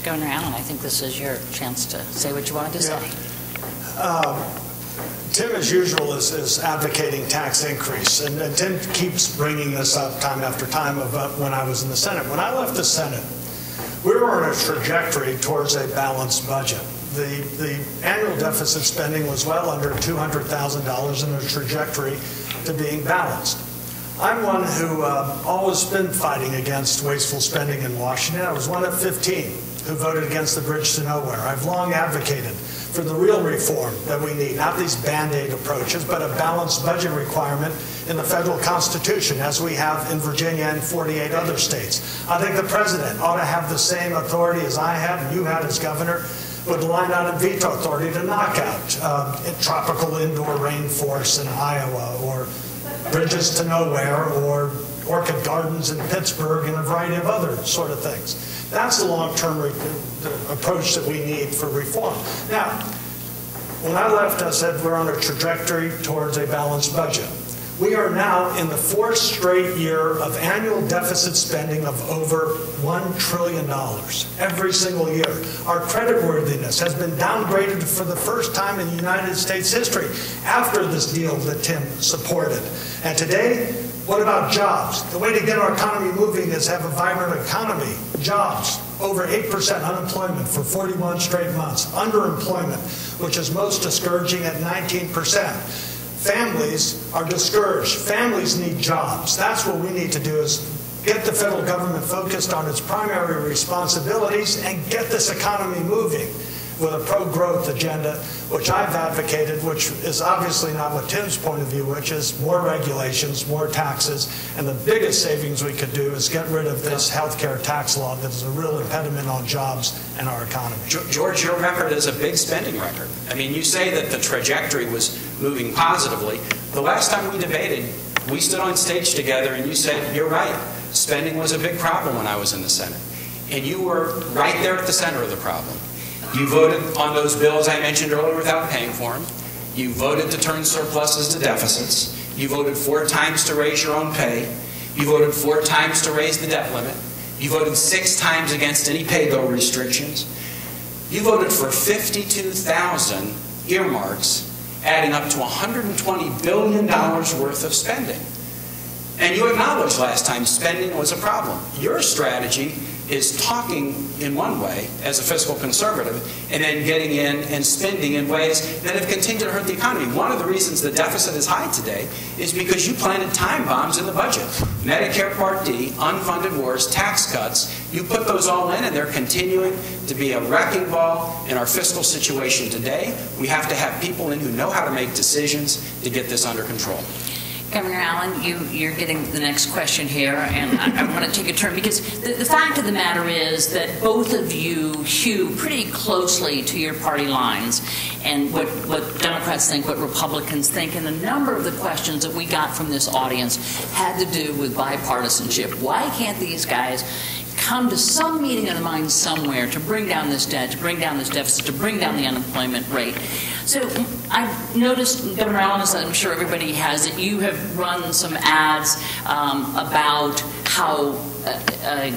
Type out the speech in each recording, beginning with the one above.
Governor Allen, I think this is your chance to say what you wanted to say. Tim, as usual, is advocating tax increase, and Tim keeps bringing this up time after time about when I was in the Senate. When I left the Senate, we were on a trajectory towards a balanced budget. The annual deficit spending was well under $200,000 in a trajectory to being balanced. I'm one who always been fighting against wasteful spending in Washington. I was one of 15 who voted against the Bridge to Nowhere. I've long advocated for the real reform that we need, not these Band-Aid approaches, but a balanced budget requirement in the federal Constitution, as we have in Virginia and 48 other states. I think the president ought to have the same authority as I had and you had as governor, with line out and veto authority to knock out tropical indoor rainforests in Iowa, or Bridges to Nowhere, or orchid gardens in Pittsburgh, and a variety of other sort of things. That's the long-term approach that we need for reform. Now, when I left, I said we're on a trajectory towards a balanced budget. We are now in the 4th straight year of annual deficit spending of over $1 trillion every single year. Our creditworthiness has been downgraded for the first time in United States history after this deal that Tim supported. And today, what about jobs? The way to get our economy moving is have a vibrant economy. Jobs, over 8% unemployment for 41 straight months. Underemployment, which is most discouraging at 19%. Families are discouraged. Families need jobs. That's what we need to do, is get the federal government focused on its primary responsibilities and get this economy moving with a pro-growth agenda, which I've advocated, which is obviously not what Tim's point of view, which is more regulations, more taxes, and the biggest savings we could do is get rid of this health care tax law that is a real impediment on jobs and our economy. George, your record is a big spending record. I mean, you say that the trajectory was moving positively. The last time we debated, we stood on stage together and you said, you're right, spending was a big problem when I was in the Senate. And you were right there at the center of the problem. You voted on those bills I mentioned earlier without paying for them. You voted to turn surpluses to deficits. You voted 4 times to raise your own pay. You voted 4 times to raise the debt limit. You voted 6 times against any pay-go restrictions. You voted for 52,000 earmarks, adding up to $120 billion worth of spending. And you acknowledged last time spending was a problem. Your strategy is talking in one way as a fiscal conservative and then getting in and spending in ways that have continued to hurt the economy. One of the reasons the deficit is high today is because you planted time bombs in the budget. Medicare Part D, unfunded wars, tax cuts, you put those all in and they're continuing to be a wrecking ball in our fiscal situation today. We have to have people in who know how to make decisions to get this under control. Governor Allen, you're getting the next question here, and I want to take a turn, because the fact of the matter is that both of you hew pretty closely to your party lines and what Democrats think, what Republicans think, and a number of the questions that we got from this audience had to do with bipartisanship. Why can't these guys come to some meeting of the minds somewhere to bring down this debt, to bring down this deficit, to bring down the unemployment rate? So I've noticed, Governor Allen, as I'm sure everybody has, that you have run some ads about how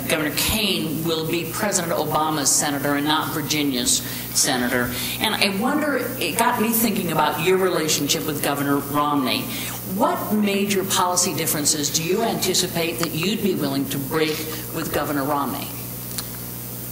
Governor Kaine will be President Obama's senator and not Virginia's senator. And I wonder, it got me thinking about your relationship with Governor Romney. What major policy differences do you anticipate that you'd be willing to break with Governor Romney?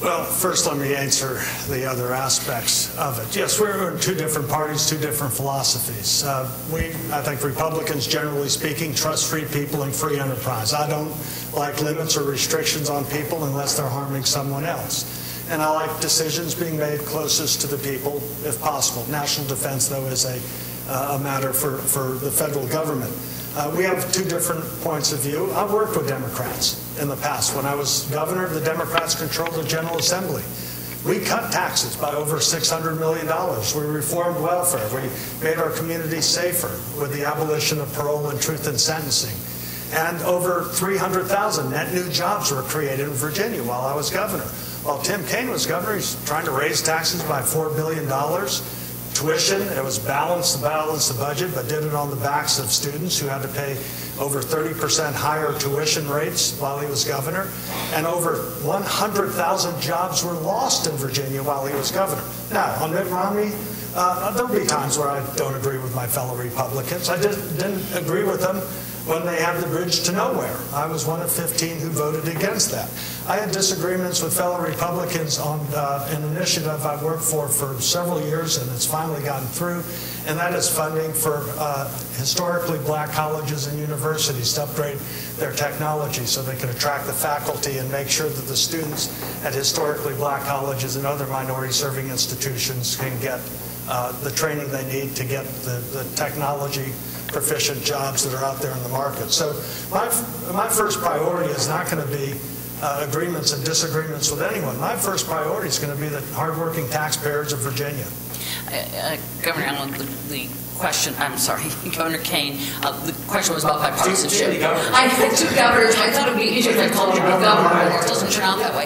Well, first let me answer the other aspects of it. Yes, we're in 2 different parties, 2 different philosophies. I think Republicans, generally speaking, trust free people and free enterprise. I don't like limits or restrictions on people unless they're harming someone else. And I like decisions being made closest to the people, if possible. National defense, though, is a matter for the federal government. We have 2 different points of view. I've worked with Democrats in the past. When I was governor, the Democrats controlled the General Assembly. We cut taxes by over $600 million. We reformed welfare. We made our communities safer with the abolition of parole and truth in sentencing. And over 300,000 net new jobs were created in Virginia while I was governor. While Tim Kaine was governor, he's trying to raise taxes by $4 billion. Tuition, it was balanced the budget, but did it on the backs of students who had to pay over 30% higher tuition rates while he was governor, and over 100,000 jobs were lost in Virginia while he was governor. Now, on Mitt Romney, there'll be times where I don't agree with my fellow Republicans. I didn't agree with them when they had the bridge to nowhere. I was one of 15 who voted against that. I had disagreements with fellow Republicans on an initiative I worked for several years, and it's finally gotten through, and that is funding for historically black colleges and universities to upgrade their technology so they can attract the faculty and make sure that the students at historically black colleges and other minority-serving institutions can get the training they need to get the technology proficient jobs that are out there in the market. So my first priority is not going to be agreements and disagreements with anyone. My first priority is going to be the hardworking taxpayers of Virginia. Governor Allen, the question, I'm sorry, Governor Kane, the question was about bipartisanship. I had two governors. I thought it would be easier if I called you a governor, but it doesn't turn out that way.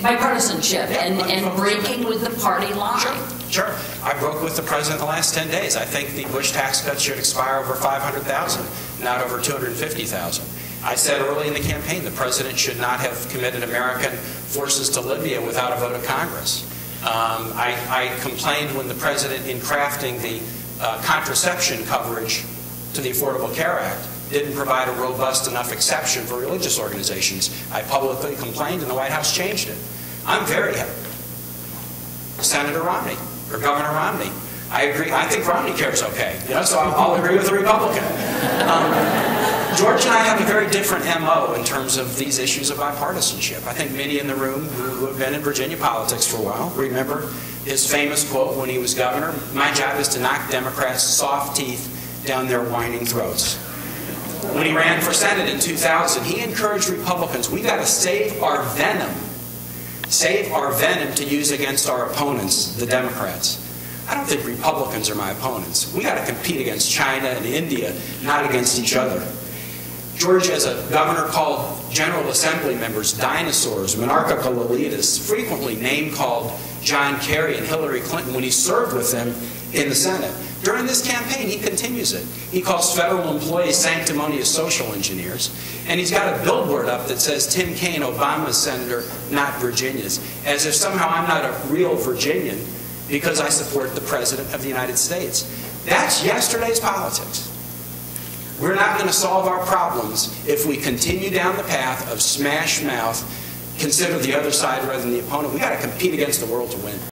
Bipartisanship and breaking with the party line. Sure. I broke with the president the last 10 days. I think the Bush tax cuts should expire over 500,000, not over 250,000. I said early in the campaign the president should not have committed American forces to Libya without a vote of Congress. I complained when the president, in crafting the contraception coverage to the Affordable Care Act, didn't provide a robust enough exception for religious organizations. I publicly complained, and the White House changed it. I'm very happy. Senator Romney, or Governor Romney. I agree. I think Romney cares okay. So I'll agree with the Republican. George and I have a very different MO in terms of these issues of bipartisanship. I think many in the room who have been in Virginia politics for a while remember his famous quote when he was governor: "My job is to knock Democrats' soft teeth down their whining throats." When he ran for Senate in 2000, he encouraged Republicans, we got to save our venom to use against our opponents, the Democrats. I don't think Republicans are my opponents. We got to compete against China and India, not against each other. George, as a governor, called General Assembly members dinosaurs, monarchical elitists, frequently name-called John Kerry and Hillary Clinton when he served with them in the Senate. During this campaign, he continues it. He calls federal employees sanctimonious social engineers, and he's got a billboard up that says, "Tim Kaine, Obama's senator, not Virginia's," as if somehow I'm not a real Virginian because I support the President of the United States. That's yesterday's politics. We're not going to solve our problems if we continue down the path of smash mouth, consider the other side rather than the opponent. We've got to compete against the world to win.